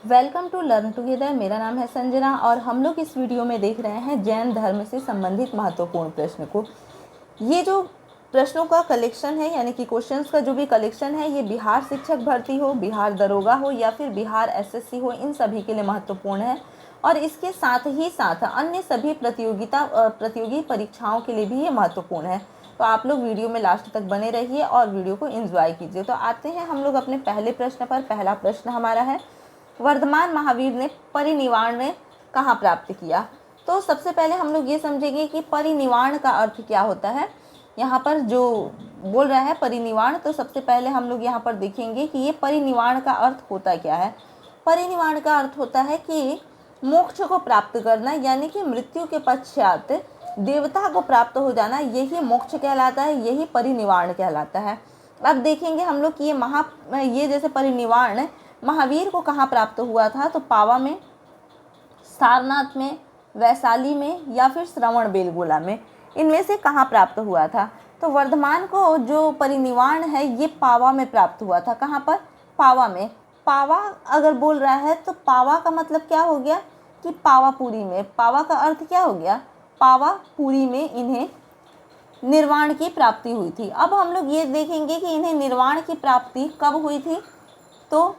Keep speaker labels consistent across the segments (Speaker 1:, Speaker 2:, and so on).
Speaker 1: Welcome to learn together. मेरा नाम है संजना और हम लोग इस वीडियो में देख रहे हैं जैन धर्म से संबंधित महत्वपूर्ण प्रश्न को। ये जो प्रश्नों का कलेक्शन है यानी कि क्वेश्चंस का जो भी कलेक्शन है, ये बिहार शिक्षक भर्ती हो, बिहार दरोगा हो या फिर बिहार एसएससी हो, इन सभी के लिए महत्वपूर्ण है। और इसके साथ ही साथ अन्य सभी प्रतियोगी परीक्षाओं के लिए भी ये महत्वपूर्ण है। तो आप लोग वीडियो में लास्ट तक बने रहिए और वीडियो को एंजॉय कीजिए। तो आते हैं हम लोग अपने पहले प्रश्न पर। पहला प्रश्न हमारा है, वर्धमान महावीर ने परिनिर्वाण कहाँ प्राप्त किया। तो सबसे पहले हम लोग ये समझेंगे कि परिनिर्वाण का अर्थ क्या होता है। यहाँ पर जो बोल रहा है परिनिर्वाण, तो सबसे पहले हम लोग यहाँ पर देखेंगे कि ये परिनिर्वाण का अर्थ होता क्या है। परिनिर्वाण का अर्थ होता है कि मोक्ष को प्राप्त करना, यानी कि मृत्यु के पश्चात देवता को प्राप्त हो जाना, यही मोक्ष कहलाता है, यही परिनिर्वाण कहलाता है। अब देखेंगे हम लोग कि ये जैसे परिनिर्वाण महावीर को कहाँ प्राप्त हुआ था, तो पावा में, सारनाथ में, वैशाली में या फिर श्रवण बेलगोला में, इनमें से कहाँ प्राप्त हुआ था। तो वर्धमान को जो परिनिर्वाण है ये पावा में प्राप्त हुआ था। कहाँ पर? पावा में। पावा अगर बोल रहा है तो पावा का मतलब क्या हो गया कि पावापुरी में। पावा का अर्थ क्या हो गया? पावापुरी में इन्हें निर्वाण की प्राप्ति हुई थी। अब हम लोग ये देखेंगे कि इन्हें निर्वाण की प्राप्ति कब हुई थी। तो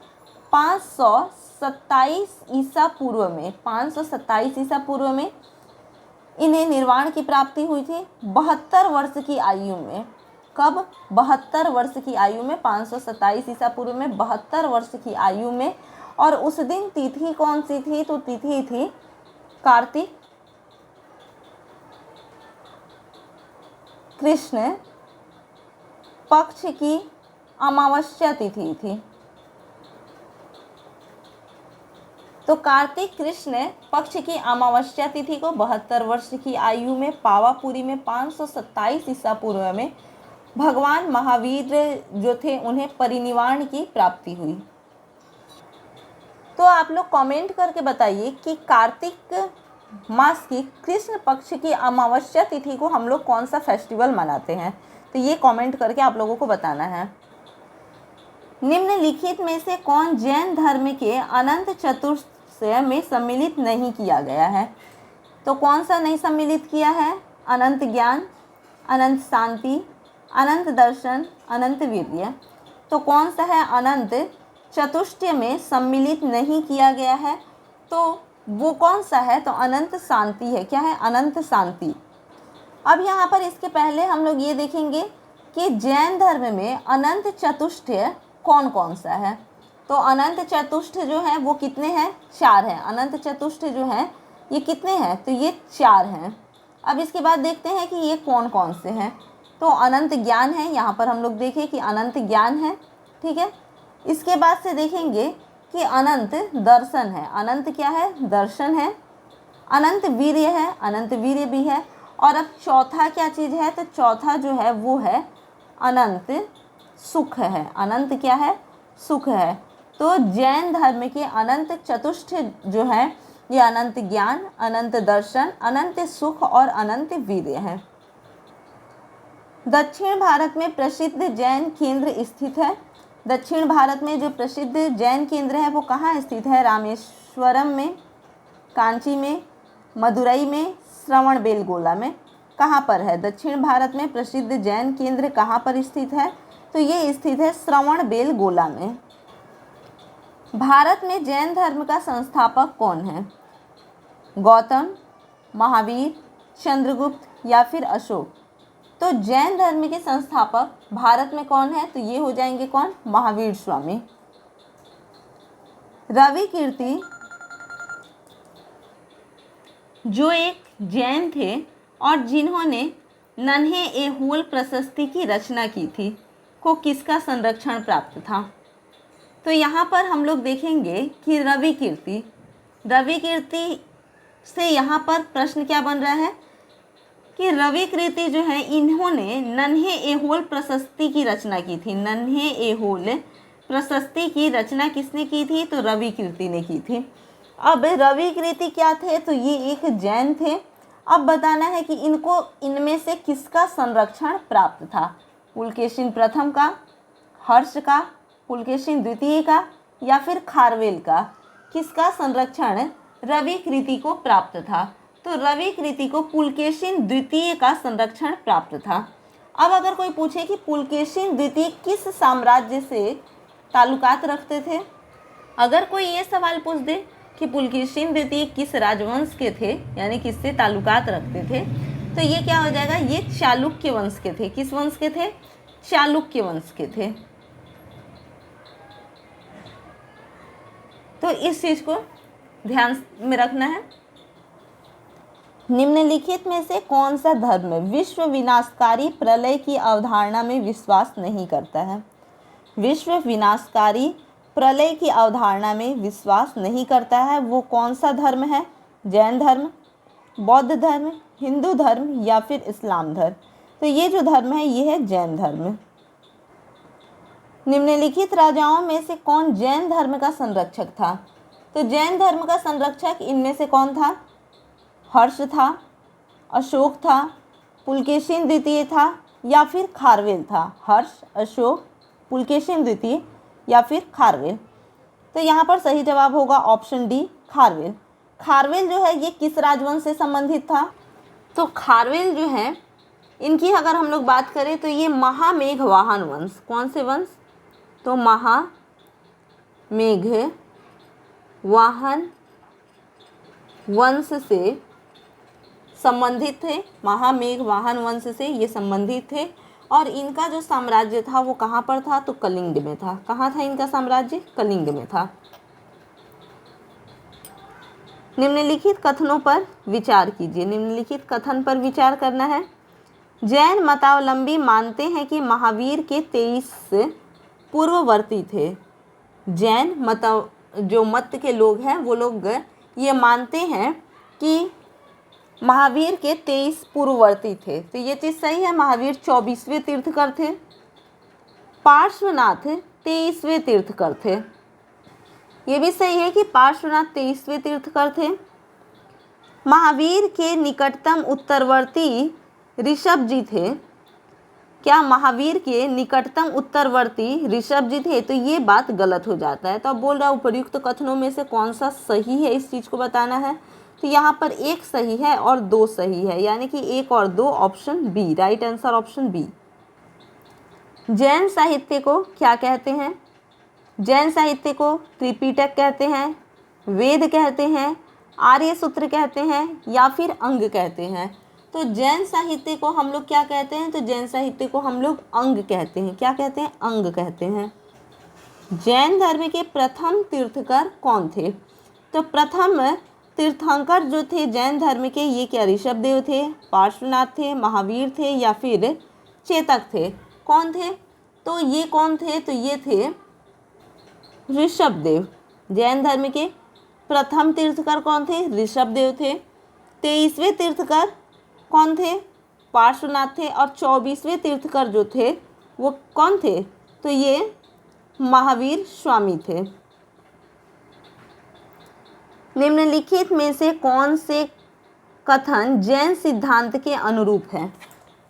Speaker 1: 527 ईसा पूर्व में, 527 ईसा पूर्व में इन्हें निर्वाण की प्राप्ति हुई थी 72 वर्ष की आयु में। कब? 72 वर्ष की आयु में, 527 ईसा पूर्व में 72 वर्ष की आयु में। और उस दिन तिथि कौन सी थी? तो तिथि थी कार्तिक कृष्ण पक्ष की अमावस्या तिथि थी। तो कार्तिक कृष्ण पक्ष की अमावस्या तिथि को 72 वर्ष की आयु में पावापुरी में 527 ईसा पूर्व में भगवान महावीर जो थे उन्हें परिनिर्वाण की प्राप्ति हुई। तो आप लोग कमेंट करके बताइए कि कार्तिक मास की कृष्ण पक्ष की अमावस्या तिथि को हम लोग कौन सा फेस्टिवल मनाते हैं। तो ये कमेंट करके आप लोगों को बताना है। निम्नलिखित में से कौन जैन धर्म के अनंत चतुर्दश में सम्मिलित नहीं किया गया है। तो कौन सा नहीं सम्मिलित किया है? अनंत ज्ञान, अनंत शांति, अनंत दर्शन, अनंत वीर्य। तो कौन सा है अनंत चतुष्टय में सम्मिलित नहीं किया गया है? तो वो कौन सा है? तो अनंत शांति है। क्या है? अनंत शांति। अब यहाँ पर इसके पहले हम लोग ये देखेंगे कि जैन धर्म में अनंत चतुष्टय कौन कौन सा है। तो अनंत चतुष्ट जो है वो कितने हैं? 4 हैं। अनंत चतुष्ट जो हैं ये कितने हैं? तो ये 4 हैं। अब इसके बाद देखते हैं कि ये कौन कौन से हैं। तो अनंत ज्ञान है, यहाँ पर हम लोग देखें कि अनंत ज्ञान है, ठीक है। इसके बाद से देखेंगे कि अनंत दर्शन है। अनंत क्या है? दर्शन है। अनंत वीर्य है, अनंत वीर्य भी है। और अब चौथा क्या चीज़ है? तो चौथा जो है वो है अनंत सुख है। अनंत क्या है? सुख है। तो जैन धर्म के अनंत चतुष्ट जो है ये अनंत ज्ञान, अनंत दर्शन, अनंत सुख और अनंत वीर्य है। दक्षिण भारत में प्रसिद्ध जैन केंद्र स्थित है। दक्षिण भारत में जो प्रसिद्ध जैन केंद्र है वो कहाँ स्थित है? रामेश्वरम में, कांची में, मदुरई में, श्रवण बेलगोला में। कहाँ पर है? दक्षिण भारत में प्रसिद्ध जैन केंद्र कहाँ पर स्थित है? तो ये स्थित है श्रवण बेलगोला में। भारत में जैन धर्म का संस्थापक कौन है? गौतम, महावीर, चंद्रगुप्त या फिर अशोक। तो जैन धर्म के संस्थापक भारत में कौन है? तो ये हो जाएंगे कौन? महावीर स्वामी। रवि कीर्ति जो एक जैन थे और जिन्होंने नन्हे ए होल प्रशस्ति की रचना की थी, को किसका संरक्षण प्राप्त था। तो यहाँ पर हम लोग देखेंगे कि रवि कीर्ति से यहाँ पर प्रश्न क्या बन रहा है कि रवि कीर्ति जो है इन्होंने नन्हे ए होल प्रशस्ति की रचना की थी। नन्हे ए होल प्रशस्ति की रचना किसने की थी? तो रवि कीर्ति ने की थी। अब रवि कीर्ति क्या थे? तो ये एक जैन थे। अब बताना है कि इनको इनमें से किसका संरक्षण प्राप्त था। पुलकेशिन प्रथम का, हर्ष का, पुलकेशिन द्वितीय का या फिर खारवेल का। किसका संरक्षण रवि कृति को प्राप्त था? तो रवि कृति को पुलकेशिन द्वितीय का संरक्षण प्राप्त था। अब अगर कोई पूछे कि पुलकेशिन द्वितीय किस साम्राज्य से ताल्लुकात रखते थे, अगर कोई ये सवाल पूछ दे कि पुलकेशिन द्वितीय किस राजवंश के थे, यानी किससे ताल्लुकात रखते थे, तो ये क्या हो जाएगा, ये चालुक्य वंश के थे। किस वंश के थे? चालुक्य वंश के थे। तो इस चीज को ध्यान में रखना है। निम्नलिखित में से कौन सा धर्म विश्व विनाशकारी प्रलय की अवधारणा में विश्वास नहीं करता है? विश्व विनाशकारी प्रलय की अवधारणा में विश्वास नहीं करता है, वो कौन सा धर्म है? जैन धर्म, बौद्ध धर्म, हिंदू धर्म या फिर इस्लाम धर्म? तो ये जो धर्म है ये है जैन धर्म। निम्नलिखित राजाओं में से कौन जैन धर्म का संरक्षक था? तो जैन धर्म का संरक्षक इनमें से कौन था? हर्ष था, अशोक था, पुलकेशिन द्वितीय था या फिर खारवेल था? हर्ष, अशोक, पुलकेशिन द्वितीय या फिर खारवेल? तो यहाँ पर सही जवाब होगा ऑप्शन डी, खारवेल। खारवेल जो है ये किस राजवंश से संबंधित था? तो खारवेल जो है इनकी अगर हम लोग बात करें तो ये महामेघवाहन वंश, कौन से वंश? तो महामेघवाहन वंश से संबंधित थे। महामेघवाहन वंश से ये संबंधित थे और इनका जो साम्राज्य था वो कहाँ पर था? तो कलिंग में था। कहाँ था इनका साम्राज्य? कलिंग में था। निम्नलिखित कथनों पर विचार कीजिए। निम्नलिखित कथन पर विचार करना है। जैन मतावलंबी मानते हैं कि महावीर के 23 पूर्ववर्ती थे। जैन मत के लोग हैं वो लोग ये मानते हैं कि महावीर के 23 पूर्ववर्ती थे। तो ये चीज़ सही है। महावीर 24वें तीर्थकर थे। पार्श्वनाथ 23वें तीर्थकर थे। ये भी सही है कि पार्श्वनाथ 23वें तीर्थकर थे। महावीर के निकटतम उत्तरवर्ती ऋषभ जी थे। क्या महावीर के निकटतम उत्तरवर्ती ऋषभ जी थे? तो ये बात गलत हो जाता है। तो अब बोल रहा उपर्युक्त कथनों में से कौन सा सही है, इस चीज़ को बताना है। तो यहाँ पर एक सही है और दो सही है, यानी कि एक और दो, option B. Right answer option B. Jain साहित्य को क्या कहते हैं? जैन साहित्य को त्रिपिटक कहते हैं, वेद कहते हैं, आर्य सूत्र कहते हैं या फिर अंग कहते हैं? तो जैन साहित्य को हम लोग क्या कहते हैं? तो जैन साहित्य को हम लोग अंग कहते हैं। क्या कहते हैं? अंग कहते हैं। जैन धर्म के प्रथम तीर्थकर कौन थे? तो प्रथम तीर्थंकर जो थे जैन धर्म के, ये क्या ऋषभ देव थे, पार्श्वनाथ थे, महावीर थे या फिर चेतक थे? कौन थे? तो ये कौन थे? तो ये थे ऋषभ देव। जैन धर्म के प्रथम तीर्थकर कौन थे? ऋषभ देव थे। 23वें तीर्थकर कौन थे? पार्श्वनाथ थे। और 24वें तीर्थकर जो थे वो कौन थे? तो ये महावीर स्वामी थे। निम्नलिखित में से कौन से कथन जैन सिद्धांत के अनुरूप है?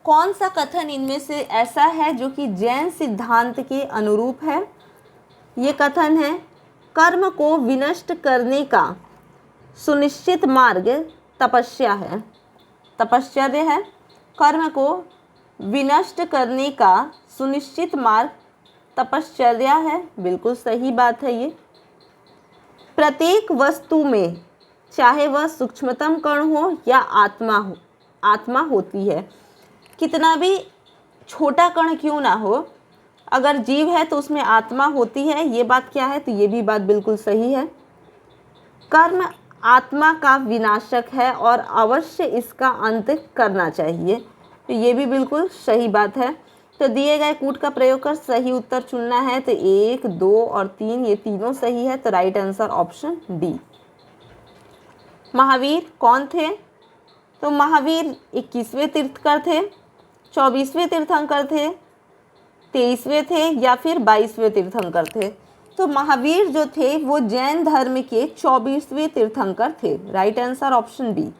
Speaker 1: कौन सा कथन इनमें से ऐसा है जो कि जैन सिद्धांत के अनुरूप है? ये कथन है, कर्म को विनष्ट करने का सुनिश्चित मार्ग तपस्या है। तपश्चर्य है। कर्म को विनष्ट करने का सुनिश्चित मार्ग तपश्चर्या है। बिल्कुल सही बात है ये। प्रत्येक वस्तु में, चाहे वह सूक्ष्मतम कण हो या आत्मा होती है। कितना भी छोटा कण क्यों ना हो, अगर जीव है तो उसमें आत्मा होती है। ये बात क्या है? तो ये भी बात बिल्कुल सही है। कर्म आत्मा का विनाशक है और अवश्य इसका अंत करना चाहिए। तो ये भी बिल्कुल सही बात है। तो दिए गए कूट का प्रयोग कर सही उत्तर चुनना है। तो 1, 2 और 3 ये तीनों सही है। तो right answer option D. Mahavir कौन थे? तो महावीर 21वें तीर्थकर थे, 24वें तीर्थंकर थे, 23वें थे या फिर 22वें तीर्थंकर थे? तो महावीर जो थे वो जैन धर्म के 24वें तीर्थंकर थे। Right answer option B.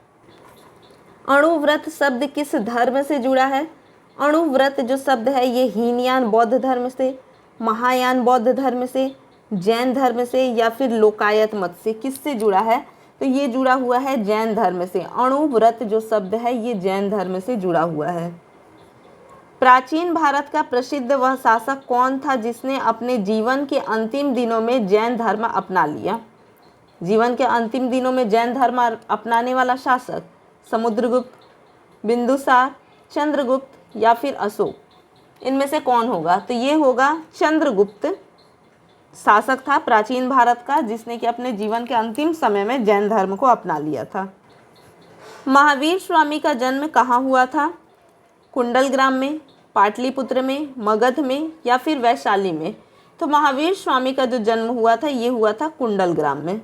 Speaker 1: अणुव्रत शब्द किस धर्म से जुड़ा है? अणुव्रत जो शब्द है ये हीनयान बौद्ध धर्म से, महायान बौद्ध धर्म से, जैन धर्म से या फिर लोकायत मत से, किससे जुड़ा है? तो ये जुड़ा हुआ है जैन धर्म से। अणुव्रत जो शब्द है ये जैन धर्म से जुड़ा हुआ है। प्राचीन भारत का प्रसिद्ध वह शासक कौन था जिसने अपने जीवन के अंतिम दिनों में जैन धर्म अपना लिया? जीवन के अंतिम दिनों में जैन धर्म अपनाने वाला शासक समुद्रगुप्त, बिंदुसार, चंद्रगुप्त या फिर अशोक, इनमें से कौन होगा? तो ये होगा चंद्रगुप्त शासक था प्राचीन भारत का जिसने कि अपने जीवन के अंतिम समय में जैन धर्म को अपना लिया था। महावीर स्वामी का जन्म कहाँ हुआ था? कुंडलग्राम में, पाटलिपुत्र में, मगध में या फिर वैशाली में? तो महावीर स्वामी का जो जन्म हुआ था ये हुआ था कुंडलग्राम में।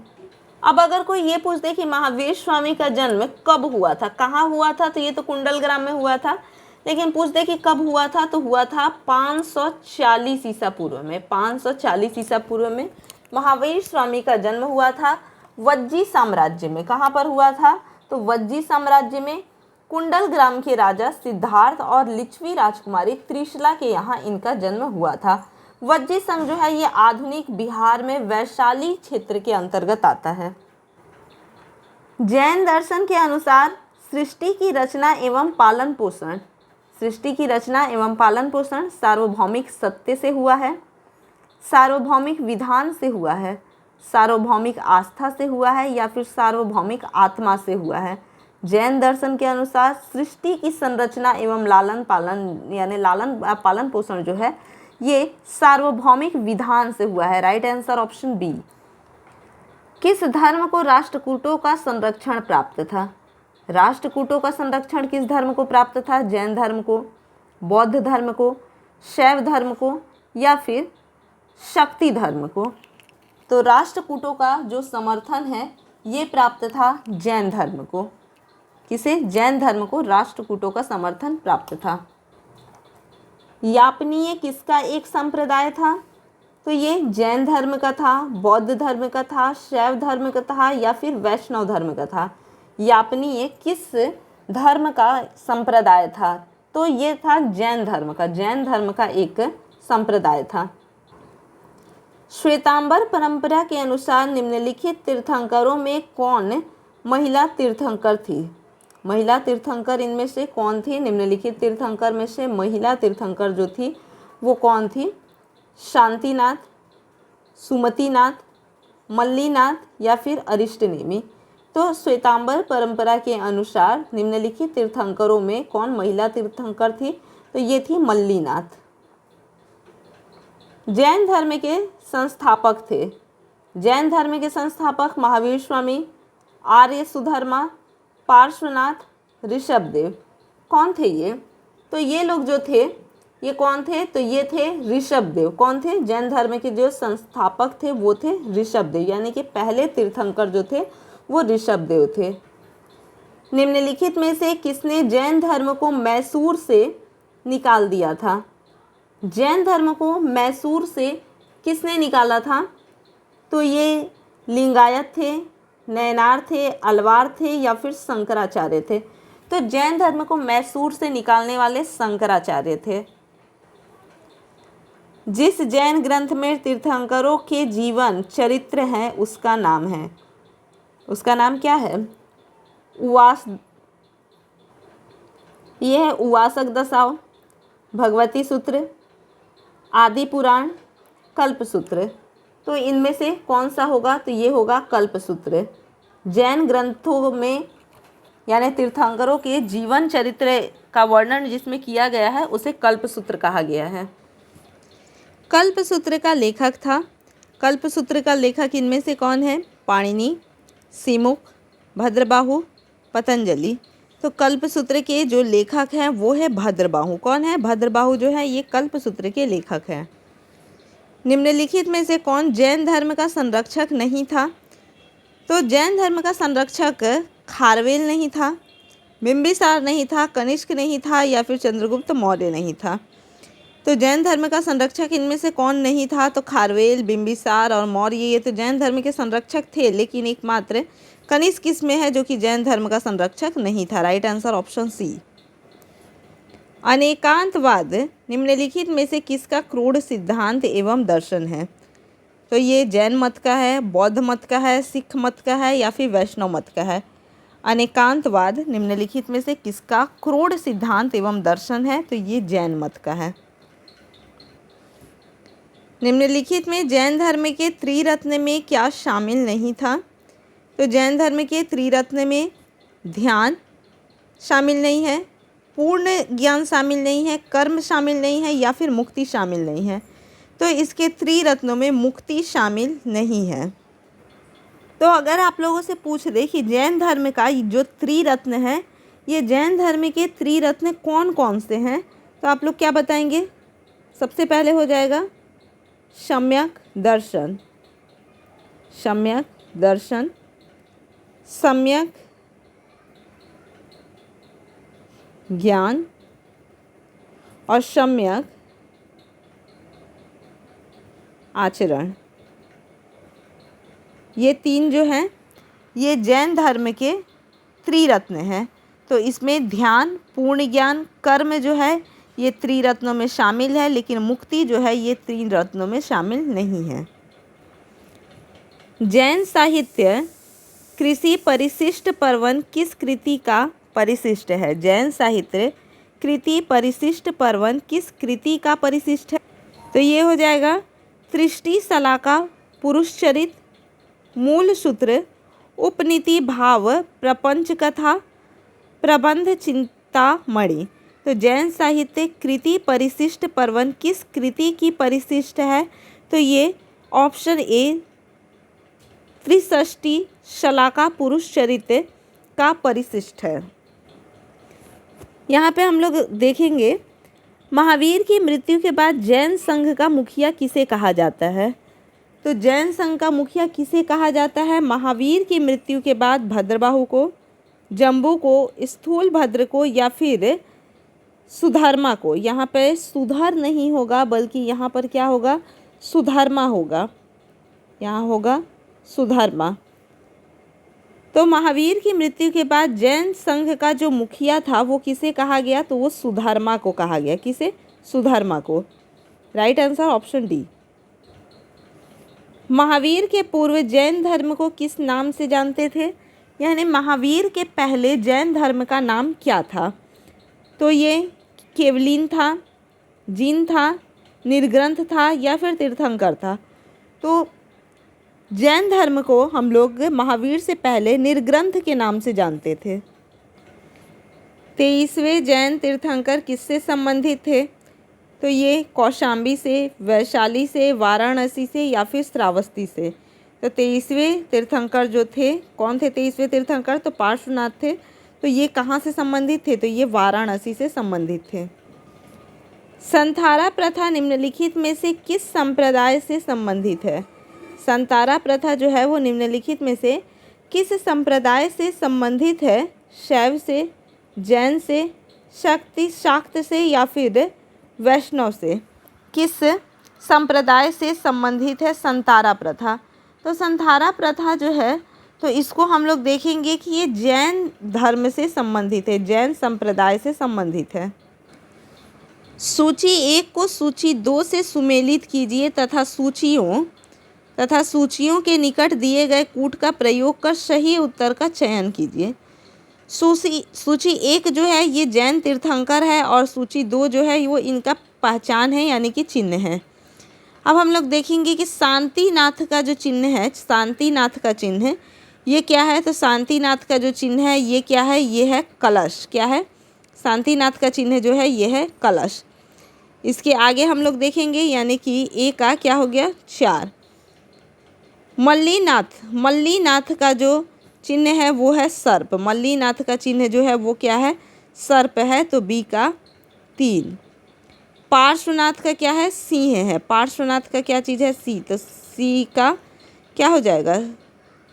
Speaker 1: अब अगर कोई ये पूछ दे कि महावीर स्वामी का जन्म कब हुआ था, कहाँ हुआ था, तो ये तो कुंडलग्राम में हुआ था, लेकिन पूछ दे कि कब हुआ था, तो हुआ था 540 ईसा पूर्व में। 540 ईसा पूर्व में महावीर स्वामी का जन्म हुआ था वज्जी साम्राज्य में। कहाँ पर हुआ था? तो वज्जी साम्राज्य में कुंडलग्राम के राजा सिद्धार्थ और लिच्छवी राजकुमारी त्रिशला के यहाँ इनका जन्म हुआ था। वज्जी संघ जो है ये आधुनिक बिहार में वैशाली क्षेत्र के अंतर्गत आता है। जैन दर्शन के अनुसार सृष्टि की रचना एवं पालन पोषण, सृष्टि की रचना एवं पालन पोषण सार्वभौमिक सत्य से हुआ है, सार्वभौमिक विधान से हुआ है, सार्वभौमिक आस्था से हुआ है या फिर सार्वभौमिक आत्मा से हुआ है? जैन दर्शन के अनुसार सृष्टि की संरचना एवं लालन पालन यानी लालन पालन पोषण जो है ये सार्वभौमिक विधान से हुआ है। Right answer option B. किस धर्म को राष्ट्रकूटों का संरक्षण प्राप्त था? राष्ट्रकूटों का संरक्षण किस धर्म को प्राप्त था? जैन धर्म को, बौद्ध धर्म को, शैव धर्म को या फिर शक्ति धर्म को? तो राष्ट्रकूटों का जो समर्थन है ये प्राप्त था जैन धर्म को। किसे? जैन धर्म को राष्ट्रकूटों का समर्थन प्राप्त था। यापनीय किसका एक संप्रदाय था? तो ये जैन धर्म का था, बौद्ध धर्म का था, शैव धर्म का था या फिर वैष्णव धर्म का था? यापनीय किस धर्म का संप्रदाय था? तो ये था जैन धर्म का, जैन धर्म का एक संप्रदाय था। श्वेतांबर परंपरा के अनुसार निम्नलिखित तीर्थंकरों में कौन महिला तीर्थंकर थी? महिला तीर्थंकर इनमें से कौन थी? निम्नलिखित तीर्थंकर में से महिला तीर्थंकर जो थी वो कौन थी? शांतिनाथ, सुमतिनाथ, मल्लीनाथ या फिर अरिष्टनेमी? तो श्वेतांबर परंपरा के अनुसार निम्नलिखित तीर्थंकरों में कौन महिला तीर्थंकर थी? तो ये थी मल्लीनाथ। जैन धर्म के संस्थापक थे। जैन धर्म के संस्थापक महावीर स्वामी, आर्य सुधर्मा, पार्श्वनाथ, ऋषभदेव। कौन थे ये? तो ये लोग जो थे ये कौन थे? तो ये थे ऋषभदेव। कौन थे? जैन धर्म के जो संस्थापक थे वो थे ऋषभदेव, यानी कि पहले तीर्थंकर जो थे वो ऋषभदेव थे। निम्नलिखित में से किसने जैन धर्म को मैसूर से निकाल दिया था? जैन धर्म को मैसूर से किसने निकाला था? तो ये लिंगायत थे, नयनार थे, अलवार थे या फिर शंकराचार्य थे? तो जैन धर्म को मैसूर से निकालने वाले शंकराचार्य थे। जिस जैन ग्रंथ में तीर्थंकरों के जीवन चरित्र है उसका नाम है, उसका नाम क्या है? उवास। ये है उवासक दशाव, भगवती सूत्र, आदि पुराण, कल्प सूत्र। तो इनमें से कौन सा होगा? तो ये होगा कल्प सूत्र। जैन ग्रंथों में यानी तीर्थंकरों के जीवन चरित्र का वर्णन जिसमें किया गया है उसे कल्प सूत्र कहा गया है। कल्प सूत्र का लेखक था, कल्प सूत्र का लेखक इनमें से कौन है? पाणिनि, सीमुख, भद्रबाहु, पतंजलि। तो कल्प सूत्र के जो लेखक हैं वो है भद्रबाहु। कौन है? भद्रबाहु जो है ये कल्प सूत्र के लेखक हैं। निम्नलिखित में से कौन जैन धर्म का संरक्षक नहीं था? तो जैन धर्म का संरक्षक खारवेल नहीं था, बिंबिसार नहीं था, कनिष्क नहीं था या फिर चंद्रगुप्त मौर्य नहीं था? तो जैन धर्म का संरक्षक इनमें से कौन नहीं था? तो खारवेल, बिंबिसार और मौर्य ये तो जैन धर्म के संरक्षक थे, लेकिन एकमात्र कनिष्क इसमें है जो कि जैन धर्म का संरक्षक नहीं था। Right answer option C. अनेकांतवाद निम्नलिखित में से किसका क्रोध सिद्धांत एवं दर्शन है? तो ये जैन मत का है, बौद्ध मत का है, सिख मत का है या फिर वैष्णव मत का है। अनेकांतवाद निम्नलिखित में से किसका क्रोड़ सिद्धांत एवं दर्शन है? तो ये जैन मत का है। निम्नलिखित में जैन धर्म के त्रिरत्न में क्या शामिल नहीं था? तो जैन धर्म के त्रिरत्न में ध्यान शामिल नहीं है, पूर्ण ज्ञान शामिल नहीं है, कर्म शामिल नहीं है या फिर मुक्ति शामिल नहीं है। तो इसके त्रिरत्नों में मुक्ति शामिल नहीं है। तो अगर आप लोगों से पूछ दे कि जैन धर्म का जो त्रिरत्न है, ये जैन धर्म के त्रिरत्न कौन कौन से हैं, तो आप लोग क्या बताएंगे? सबसे पहले हो जाएगा सम्यक दर्शन, सम्यक दर्शन, सम्यक ज्ञान और सम्यक आचरण। ये तीन जो हैं ये जैन धर्म के त्रिरत्न हैं। तो इसमें ध्यान, पूर्ण ज्ञान, कर्म जो है ये त्रिरत्नों में शामिल है, लेकिन मुक्ति जो है ये त्रिरत्नों में शामिल नहीं है। जैन साहित्य कृषि परिशिष्ट पर्वन किस कृति का परिशिष्ट है? जैन साहित्य कृति परिशिष्ट पर्वन किस कृति का परिशिष्ट है? तो ये हो जाएगा सृष्टि शलाका, पुरुषचरित, मूल सूत्र, उपनीति भाव, प्रपंच कथा, प्रबंध चिंतामणि। तो जैन साहित्य कृति परिशिष्ट पर्वन किस कृति की परिशिष्ट है? तो ये ऑप्शन ए त्रिषष्टि शलाका पुरुषचरित का परिशिष्ट है। यहाँ पे हम लोग देखेंगे महावीर की मृत्यु के बाद जैन संघ का मुखिया किसे कहा जाता है? तो जैन संघ का मुखिया किसे कहा जाता है? महावीर की मृत्यु के बाद भद्रबाहु को, जम्बू को, स्थूलभद्र को या फिर सुधर्मा को। यहाँ पे सुधर नहीं होगा बल्कि यहाँ पर क्या होगा? सुधर्मा होगा, यहाँ होगा सुधर्मा। तो महावीर की मृत्यु के बाद जैन संघ का जो मुखिया था वो किसे कहा गया? तो वो सुधर्मा को कहा गया। किसे? सुधर्मा को। Right answer option D. Mahavir के पूर्व जैन धर्म को किस नाम से जानते थे? यानी महावीर के पहले जैन धर्म का नाम क्या था? तो ये केवलिन था, जीन था, निर्ग्रंथ था या फिर तीर्थंकर था। तो जैन धर्म को हम लोग महावीर से पहले निर्ग्रंथ के नाम से जानते थे। 23वें जैन तीर्थंकर किससे संबंधित थे? तो ये कौशाम्बी से, वैशाली से, वाराणसी से या फिर श्रावस्ती से। तो 23वें तीर्थंकर जो थे, कौन थे 23वें तीर्थंकर? तो पार्श्वनाथ थे। तो ये कहाँ से संबंधित थे? तो ये वाराणसी से संबंधित थे। संथारा प्रथा निम्नलिखित में से किस संप्रदाय से संबंधित है? संतारा प्रथा जो है वो निम्नलिखित में से किस संप्रदाय से संबंधित है? शैव से, जैन से, शाक्त से या फिर वैष्णव से। किस संप्रदाय से संबंधित है संतारा प्रथा? तो संतारा प्रथा जो है तो इसको हम लोग देखेंगे कि ये जैन धर्म से संबंधित है, जैन संप्रदाय से संबंधित है। सूची 1 को सूची 2 से सुमेलित कीजिए तथा सूचियों के निकट दिए गए कूट का प्रयोग कर सही उत्तर का चयन कीजिए। सूची 1 जो है ये जैन तीर्थंकर है और सूची 2 जो है वो इनका पहचान है यानी कि चिन्ह है। अब हम लोग देखेंगे कि शांतिनाथ का जो चिन्ह है, शांतिनाथ का चिन्ह ये क्या है? तो शांतिनाथ का जो चिन्ह है ये क्या है? ये है कलश। क्या है? शांतिनाथ का चिन्ह जो है ये है कलश। इसके आगे हम लोग देखेंगे यानी कि ए का क्या हो गया? 4। मल्लीनाथ का जो चिन्ह है वो है सर्प। मल्लीनाथ का चिन्ह जो है वो क्या है? सर्प है। तो बी का 3। पार्श्वनाथ का क्या है? सिंह है। पार्श्वनाथ का क्या चीज़ है? सी। तो सी का क्या हो जाएगा?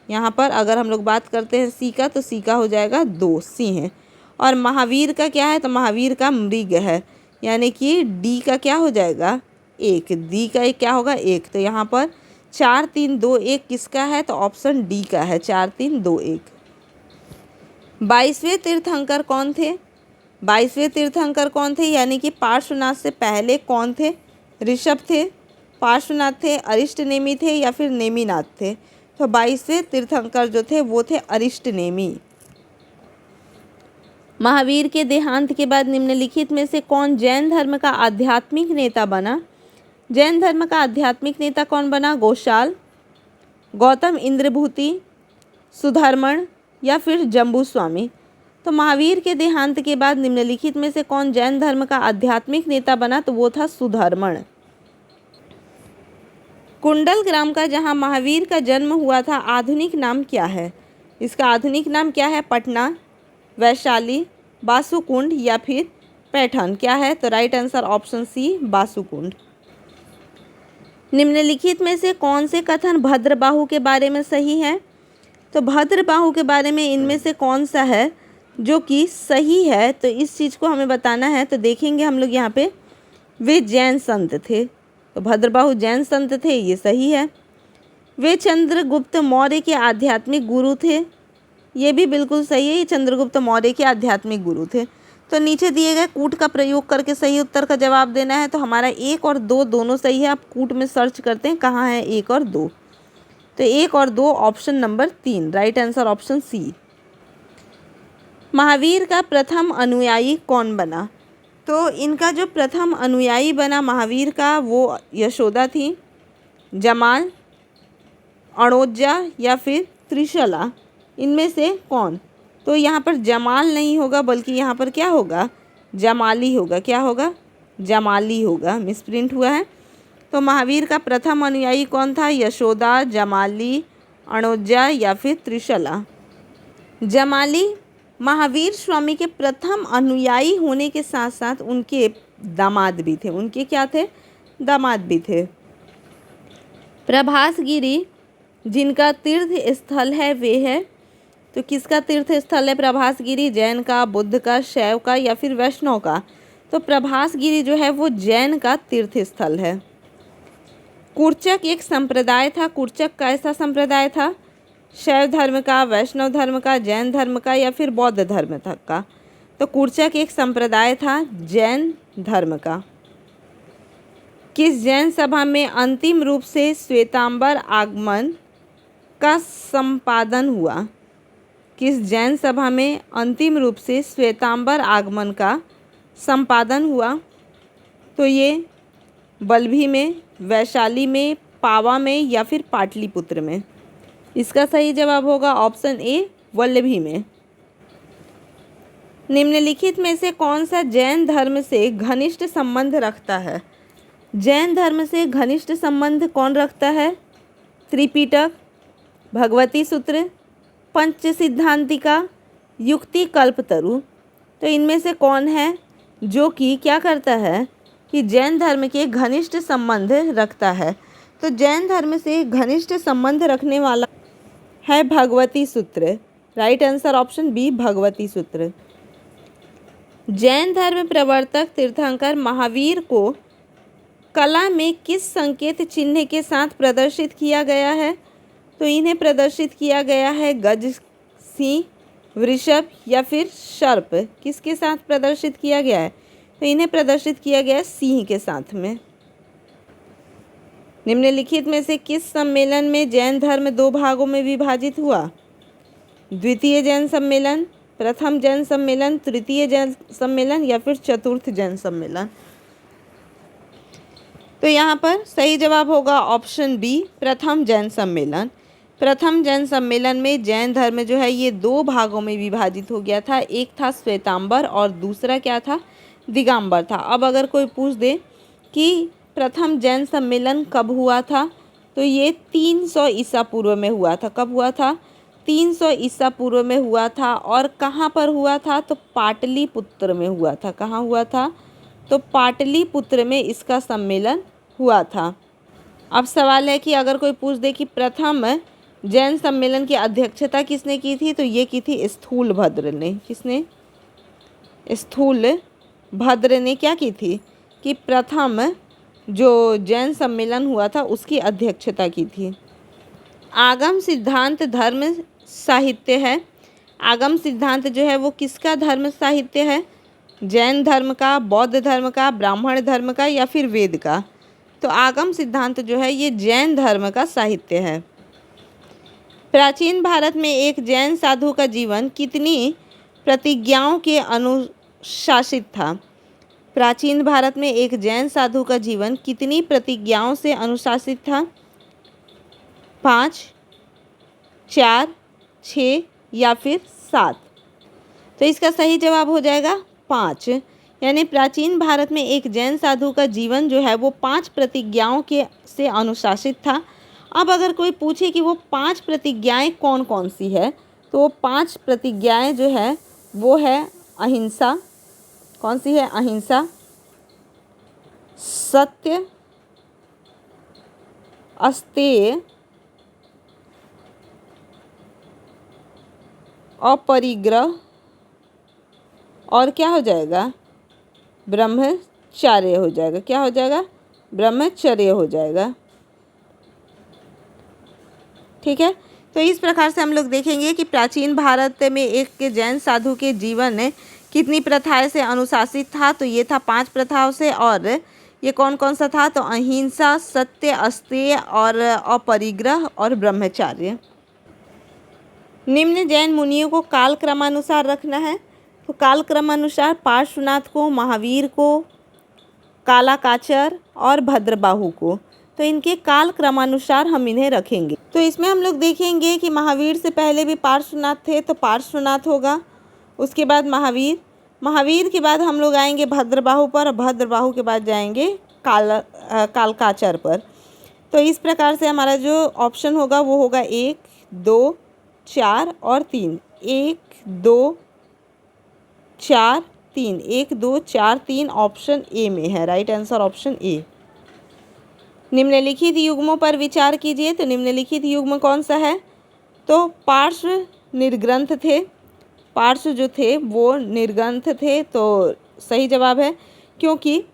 Speaker 1: यहाँ पर अगर हम लोग बात करते हैं सी का तो सी का हो जाएगा 2, सिंह। और महावीर का क्या है? तो महावीर का मृग है यानी कि डी का क्या हो जाएगा? 1। डी का क्या होगा? 1। तो यहाँ पर 4 3 2 1 किसका है? तो ऑप्शन डी का है, 4 3 2 1। 22वें तीर्थंकर कौन थे? 22वें तीर्थंकर कौन थे? यानी कि पार्श्वनाथ से पहले कौन थे? ऋषभ थे। पार्श्वनाथ थे, अरिष्टनेमी थे या फिर नेमिनाथ थे? तो 22वें तीर्थंकर जो थे वो थे अरिष्टनेमी। महावीर के देहांत के बाद निम्नलिखित में से कौन जैन धर्म का आध्यात्मिक नेता बना? जैन धर्म का आध्यात्मिक नेता कौन बना? गोशाल, गौतम इंद्रभूति, सुधर्मण या फिर जम्बू स्वामी? तो महावीर के देहांत के बाद निम्नलिखित में से कौन जैन धर्म का आध्यात्मिक नेता बना? तो वो था सुधर्मण। कुंडल ग्राम का जहाँ महावीर का जन्म हुआ था आधुनिक नाम क्या है? इसका आधुनिक नाम क्या है? पटना, वैशाली, बासुकुंड या फिर पैठन? क्या है? तो राइट आंसर ऑप्शन सी बासुकुंड। निम्नलिखित में से कौन से कथन भद्रबाहु के बारे में सही है? तो भद्रबाहु के बारे में इनमें से कौन सा है जो कि सही है? तो इस चीज़ को हमें बताना है। तो देखेंगे हम लोग यहाँ पे, वे जैन संत थे, तो भद्रबाहु जैन संत थे, ये सही है। वे चंद्रगुप्त मौर्य के आध्यात्मिक गुरु थे, ये भी बिल्कुल सही है, ये चंद्रगुप्त मौर्य के आध्यात्मिक गुरु थे। तो नीचे दिए गए कूट का प्रयोग करके सही उत्तर का जवाब देना है। तो हमारा 1 और 2 दोनों सही है। आप कूट में सर्च करते हैं कहाँ है 1 और 2, तो 1 और 2 option number 3, right answer option C. Mahavir का प्रथम अनुयायी कौन बना? तो इनका जो प्रथम अनुयायी बना महावीर का वो यशोदा थी, जमाल, अणोजा या फिर त्रिशला, इनमें से कौन? तो यहाँ पर जमाल नहीं होगा बल्कि यहाँ पर क्या होगा? जमाली होगा। क्या होगा? जमाली होगा, मिसप्रिंट हुआ है। तो महावीर का प्रथम अनुयायी कौन था? यशोदा, जमाली, अणोजा या फिर त्रिशला? जमाली महावीर स्वामी के प्रथम अनुयायी होने के साथ साथ उनके दामाद भी थे। उनके क्या थे? दामाद भी थे। प्रभासगिरी जिनका तीर्थ स्थल है वे है, तो किसका तीर्थ स्थल है प्रभासगिरी? जैन का, बुद्ध का, शैव का या फिर वैष्णव का? तो प्रभासगिरी जो है वो जैन का तीर्थ स्थल है। कुर्चक एक संप्रदाय था, कुर्चक का ऐसा संप्रदाय था? शैव धर्म का, वैष्णव धर्म का, जैन धर्म का या फिर बौद्ध धर्म का? तो कुर्चक एक संप्रदाय था जैन धर्म का। किस जैन सभा में अंतिम रूप से श्वेतांबर आगमन का संपादन हुआ? किस जैन सभा में अंतिम रूप से श्वेतांबर आगमन का संपादन हुआ? तो ये बल्भी में, वैशाली में, पावा में या फिर पाटलिपुत्र में? इसका सही जवाब होगा ऑप्शन ए वल्लभी में। निम्नलिखित में से कौन सा जैन धर्म से घनिष्ठ संबंध रखता है? जैन धर्म से घनिष्ठ संबंध कौन रखता है? त्रिपिटक, भगवती सूत्र, पंच सिद्धांतिका, युक्ति कल्पतरु? तो इनमें से कौन है जो कि क्या करता है कि जैन धर्म के घनिष्ठ संबंध रखता है? तो जैन धर्म से घनिष्ठ संबंध रखने वाला है Bhagavati Sutra, right answer option B Bhagavati Sutra. Jain धर्म प्रवर्तक तीर्थंकर महावीर को कला में किस संकेत चिन्ह के साथ प्रदर्शित किया गया है? तो इन्हें प्रदर्शित किया गया है गज, सिंह, वृषभ या फिर सर्प? किसके साथ प्रदर्शित किया गया है? तो इन्हें प्रदर्शित किया गया है सिंह के साथ में। निम्नलिखित में से किस सम्मेलन में जैन धर्म 2 भागों में विभाजित हुआ? द्वितीय जैन सम्मेलन, प्रथम जैन सम्मेलन, तृतीय जैन सम्मेलन या फिर चतुर्थ जैन सम्मेलन? तो यहाँ पर सही जवाब होगा ऑप्शन बी प्रथम जैन सम्मेलन। प्रथम जैन सम्मेलन में जैन धर्म जो है ये 2 भागों में विभाजित हो गया था, एक था श्वेतांबर और दूसरा क्या था? दिगंबर था। अब अगर कोई पूछ दे कि प्रथम जैन सम्मेलन कब हुआ था, तो ये 300 ईसा पूर्व में हुआ था। कब हुआ था? 300 ईसा पूर्व में हुआ था। और कहाँ पर हुआ था? तो पाटलिपुत्र में हुआ था। कहाँ हुआ था? तो पाटलिपुत्र में इसका सम्मेलन हुआ था। अब सवाल है कि अगर कोई पूछ दे कि प्रथम जैन सम्मेलन की अध्यक्षता किसने की थी, तो ये की थी स्थूलभद्र ने। किसने? स्थूलभद्र ने क्या की थी कि प्रथम जो जैन सम्मेलन हुआ था उसकी अध्यक्षता की थी। आगम सिद्धांत धर्म साहित्य है। आगम सिद्धांत जो है वो किसका धर्म साहित्य है? जैन धर्म का, बौद्ध धर्म का, ब्राह्मण धर्म का या फिर वेद का? तो आगम सिद्धांत जो है ये जैन धर्म का साहित्य है। प्राचीन भारत में एक जैन साधु का जीवन कितनी प्रतिज्ञाओं के अनुशासित था? प्राचीन भारत में एक जैन साधु का जीवन कितनी प्रतिज्ञाओं से अनुशासित था? 5, 4, 6 या फिर 7? तो इसका सही जवाब हो जाएगा 5। यानी प्राचीन भारत में एक जैन साधु का जीवन जो है वो 5 प्रतिज्ञाओं के से अनुशासित था। अब अगर कोई पूछे कि वो 5 प्रतिज्ञाएं कौन कौन सी है, तो वो 5 प्रतिज्ञाएं जो है वो है अहिंसा। कौन सी है? अहिंसा, सत्य, अस्तेय, अपरिग्रह और क्या हो जाएगा? ब्रह्मचर्य हो जाएगा। क्या हो जाएगा? ब्रह्मचर्य हो जाएगा। ठीक है, तो इस प्रकार से हम लोग देखेंगे कि प्राचीन भारत में एक जैन साधु के जीवन ने कितनी प्रथाएं से अनुशासित था। तो ये था 5 प्रथाओं से, और ये कौन कौन सा था? तो अहिंसा, सत्य, अस्तेय और अपरिग्रह और ब्रह्मचर्य। निम्न जैन मुनियों को काल क्रमानुसार रखना है। तो काल क्रमानुसार पार्श्वनाथ को, महावीर को, कालाकाचर और भद्रबाहु को, तो इनके काल क्रमानुसार हम इन्हें रखेंगे। तो इसमें हम लोग देखेंगे कि महावीर से पहले भी पार्श्वनाथ थे, तो पार्श्वनाथ होगा, उसके बाद महावीर, महावीर के बाद हम लोग आएंगे भद्रबाहु पर, और भद्रबाहु के बाद जाएंगे कालकाचर पर। तो इस प्रकार से हमारा जो ऑप्शन होगा वो होगा 1, 2, 4 और 3। 1, 2, 4, 3। 1, 2, 4, 3 ऑप्शन ए में है। Right answer option A. निम्नलिखित युग्मों पर विचार कीजिए। तो निम्नलिखित युग्म कौन सा है? तो पार्श्व निर्ग्रंथ थे। पार्श्व जो थे वो निर्ग्रंथ थे, तो सही जवाब है, क्योंकि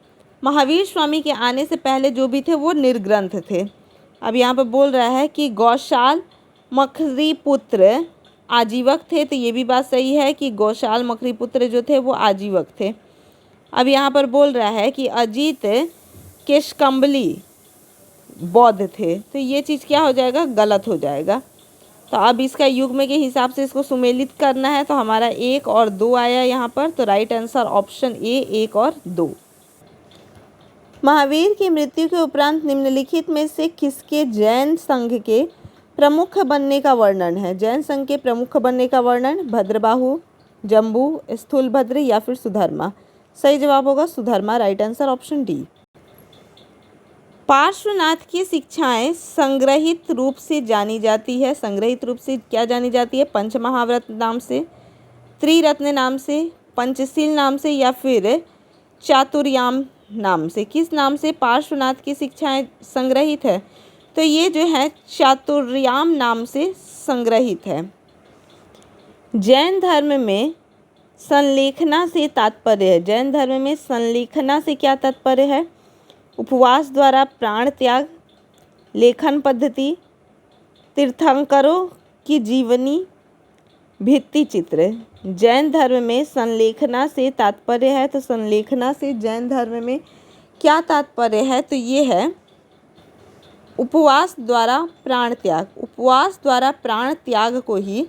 Speaker 1: महावीर स्वामी के आने से पहले जो भी थे वो निर्ग्रंथ थे। अब यहाँ पर बोल रहा है कि गौशाल मखरीपुत्र आजीवक थे, तो ये भी बात सही है कि गौशाल मखरीपुत्र जो थे वो आजीवक थे। अब यहाँ पर बोल रहा है कि अजीत केशकम्बली बौद्ध थे, तो ये चीज़ क्या हो जाएगा? गलत हो जाएगा। तो अब इसका युग्म के हिसाब से इसको सुमेलित करना है, तो हमारा 1 और 2 आया यहाँ पर। तो राइट आंसर ऑप्शन ए 1 और 2। महावीर की मृत्यु के उपरांत निम्नलिखित में से किसके जैन संघ के प्रमुख बनने का वर्णन है? जैन संघ के प्रमुख बनने का वर्णन भद्रबाहु, जम्बू, स्थूलभद्र या फिर सुधर्मा? सही जवाब होगा Sudharma. Right answer option D. Parshvanath की शिक्षाएं संग्रहित रूप से जानी जाती है। संग्रहित रूप से क्या जानी जाती है? पंचमहाव्रत नाम से, त्रिरत्न नाम से, पंचशील नाम से या फिर चातुर्याम नाम से? किस नाम से पार्श्वनाथ की शिक्षाएं संग्रहित है? तो ये जो है चातुर्याम नाम से संग्रहित है। जैन धर्म में संलेखना से तात्पर्य है। जैन धर्म में संलेखना से क्या तात्पर्य है? उपवास द्वारा प्राण त्याग, लेखन पद्धति, तीर्थंकरों की जीवनी, भित्ति चित्र। जैन धर्म में संलेखना से तात्पर्य है, तो संलेखना से जैन धर्म में क्या तात्पर्य है? तो ये है उपवास द्वारा प्राण त्याग। उपवास द्वारा प्राण त्याग को ही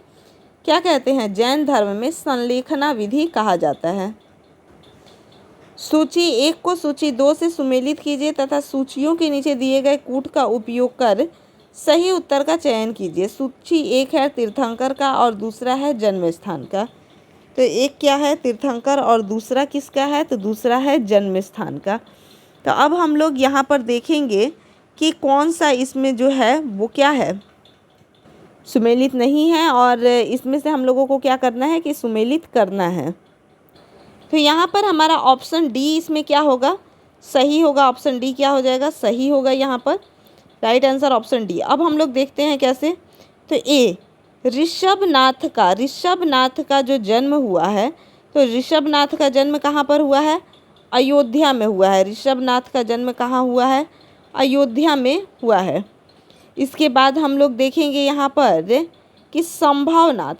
Speaker 1: क्या कहते हैं? जैन धर्म में संलेखना विधि कहा जाता है। सूची 1 को सूची 2 से सुमेलित कीजिए तथा सूचियों के नीचे दिए गए कूट का उपयोग कर सही उत्तर का चयन कीजिए। सूची 1 है तीर्थंकर का और दूसरा है जन्म स्थान का। तो एक क्या है? तीर्थंकर, और दूसरा किसका है? तो दूसरा है जन्म स्थान का। तो अब हम लोग यहाँ पर देखेंगे कि कौन सा इसमें जो है वो क्या है, सुमेलित नहीं है, और इसमें से हम लोगों को क्या करना है कि सुमेलित करना है। तो यहाँ पर हमारा ऑप्शन डी इसमें क्या होगा? सही होगा। ऑप्शन डी क्या हो जाएगा? सही होगा यहाँ पर। Right answer option D. अब हम लोग देखते हैं कैसे। तो ए, ऋषभनाथ का जो जन्म हुआ है, तो ऋषभनाथ का जन्म कहाँ पर हुआ है? अयोध्या में हुआ है। ऋषभनाथ का जन्म कहाँ हुआ है? अयोध्या में हुआ है। इसके बाद हम लोग देखेंगे यहाँ पर कि संभवनाथ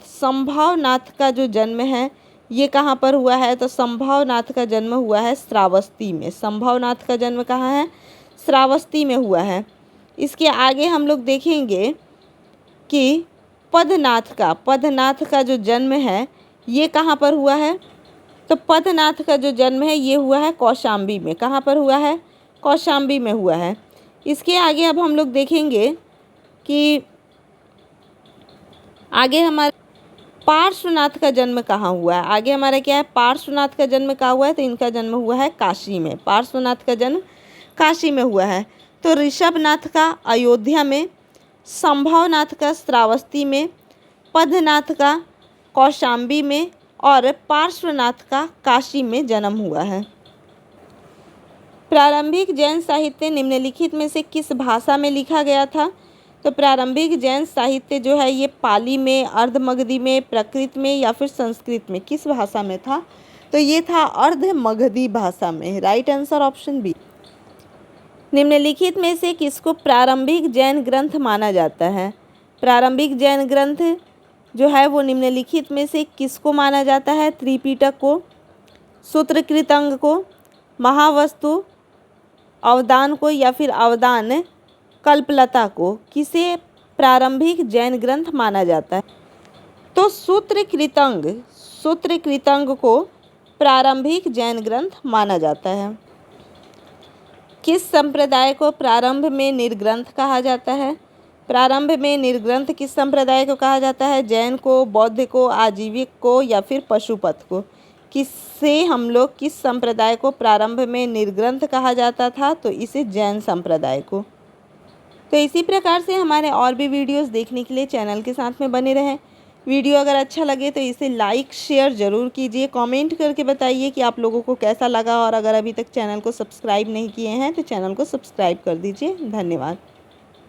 Speaker 1: का जो जन्म है ये कहाँ पर हुआ है? तो संभवनाथ का जन्म हुआ है श्रावस्ती में। संभवनाथ का जन्म कहाँ है? श्रावस्ती में हुआ है। इसके आगे हम लोग देखेंगे कि पदनाथ का जो जन्म है ये कहाँ पर हुआ है। तो पदनाथ का जो जन्म है ये हुआ है कौशाम्बी में। कहाँ पर हुआ है? कौशाम्बी में हुआ है। इसके आगे अब हम लोग देखेंगे कि आगे हमारा पार्श्वनाथ का जन्म कहाँ हुआ है। आगे हमारा क्या है? पार्श्वनाथ का जन्म कहाँ हुआ है? तो इनका जन्म हुआ है काशी में। पार्श्वनाथ का जन्म काशी में हुआ है। तो ऋषभनाथ का अयोध्या में, संभवनाथ का श्रावस्ती में, पद्मनाथ का कौशाम्बी में और पार्श्वनाथ का काशी में जन्म हुआ है। प्रारंभिक जैन साहित्य निम्नलिखित में से किस भाषा में लिखा गया था? तो प्रारंभिक जैन साहित्य जो है ये पाली में, अर्धमगधी में, प्राकृत में या फिर संस्कृत में, किस भाषा में था? तो ये था अर्धमगधी भाषा में। Right answer option B. निम्नलिखित में से किसको प्रारंभिक जैन ग्रंथ माना जाता है? प्रारंभिक जैन ग्रंथ जो है वो निम्नलिखित में से किसको माना जाता है? त्रिपिटक को, सूत्रकृतंग को, महावस्तु अवदान को या फिर अवदान कल्पलता को किसे प्रारंभिक जैन ग्रंथ माना जाता है? तो सूत्रकृतंग को प्रारंभिक जैन ग्रंथ माना जाता है। किस संप्रदाय को प्रारंभ में निर्ग्रंथ कहा जाता है? प्रारंभ में निर्ग्रंथ किस संप्रदाय को कहा जाता है? जैन को, बौद्ध को, आजीविक को या फिर पशुपत को? किससे हम लोग किस संप्रदाय को प्रारंभ में निर्ग्रंथ कहा जाता था? तो इसे जैन संप्रदाय को। तो इसी प्रकार से हमारे और भी वीडियोस देखने के लिए चैनल के साथ में बने रहें। वीडियो अगर अच्छा लगे तो इसे लाइक शेयर ज़रूर कीजिए। कमेंट करके बताइए कि आप लोगों को कैसा लगा, और अगर अभी तक चैनल को सब्सक्राइब नहीं किए हैं तो चैनल को सब्सक्राइब कर दीजिए। धन्यवाद।